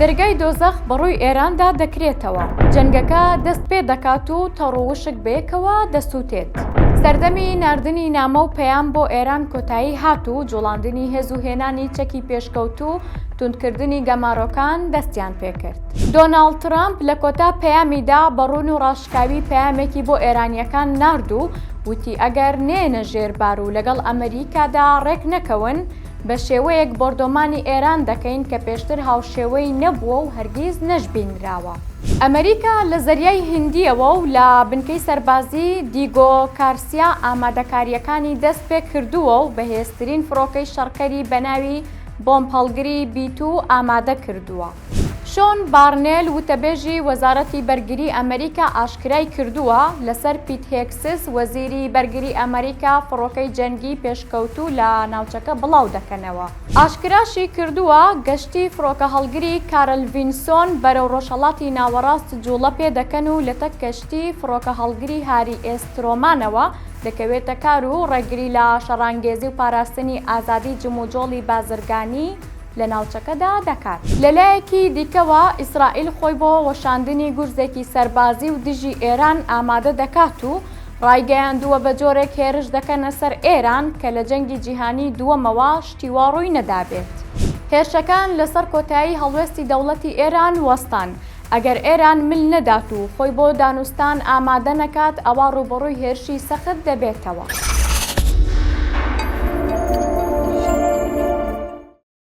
دەرگای دۆزەخ بەڕووی ئێراندا دەکرێتەوە. جەنگەکە دەست پێ دەکات و تەڕووشک بەیەکەوە دەسووتێت. سەردەمی ناردنی نامە و پەیام بۆ ئێران کۆتایی هات و جوڵاندنی هێز و هێنانی چەکی پێشکەوت و توندکردنی گەمارۆکان دەستیان پێکرد. دۆناڵد ترامپ لە کۆتا پەیامیدا بەڕوون و ڕاشکاوی پەیامێکی بۆ ئێرانیەکان نارد و وتی ئەگەر نێنە ژێربار و لەگەڵ ئەمریکادا ڕێک نەکەون بە شێوەیەک بۆردۆمانی ئێران دەکەین کە پێشتر هاوشێوەی نەبووە و هەرگیز نەشبینراوە. ئەمریکا لە زەریای هیندیەوە و لە بنکەی سەربازی دیگۆ کارسیا ئامادەکاریەکانی دەست پێ کردووە و بەهێزترین فڕۆکەی شەڕکەری بەناوی بۆمب هەڵگری B2 ئامادە کردووە. شۆن بارنێل وتەبێژی وەزارەتی بەرگری ئەمریکا ئاشکرای کردووە لەسەر پیت هێکسس وەزیری بەرگری ئەمریکا فڕۆکەی جەنگی پێشکەوتوو لە ناوچەکە بڵاو دەکەنەوە. ئاشکراشی کردووە گەشتی فڕۆکە هەڵگری کارل ڤینسۆن بەرەو ڕۆژهەڵاتی ناوەڕاست جوڵە پێ دەکەن و لە تەک کەشتی فڕۆکە هەڵگری هاری ئێسترۆمانەوە دەکەوێتە کار و ڕێگری لە شەڕانگێزی و پاراستنی ئازادی جموجۆڵی بازرگانی لە ناوچەکەدا دەکات. لەلایەکی دیکەوە ئیسرائیل خۆی بۆ وەشاندنی گورزێکی سەربازی و دژی ئێران ئامادە دەکات و ڕایگەیاندووە بە جۆرێک هێرش دەکەنە سەر ئێران کە لە جەنگی جیهانی دووەمەوە شتیوا ڕووی نەدابێت. هێرشەکان لەسەر کۆتایی هەڵوێستی دەوڵەتی ئێران وەستان. ئەگەر ئێران مل نەدات و خۆی بۆ دانوستان ئامادە نەکات ئەوە ڕوبەڕووی هێرشی سەخت دەبێتەوە.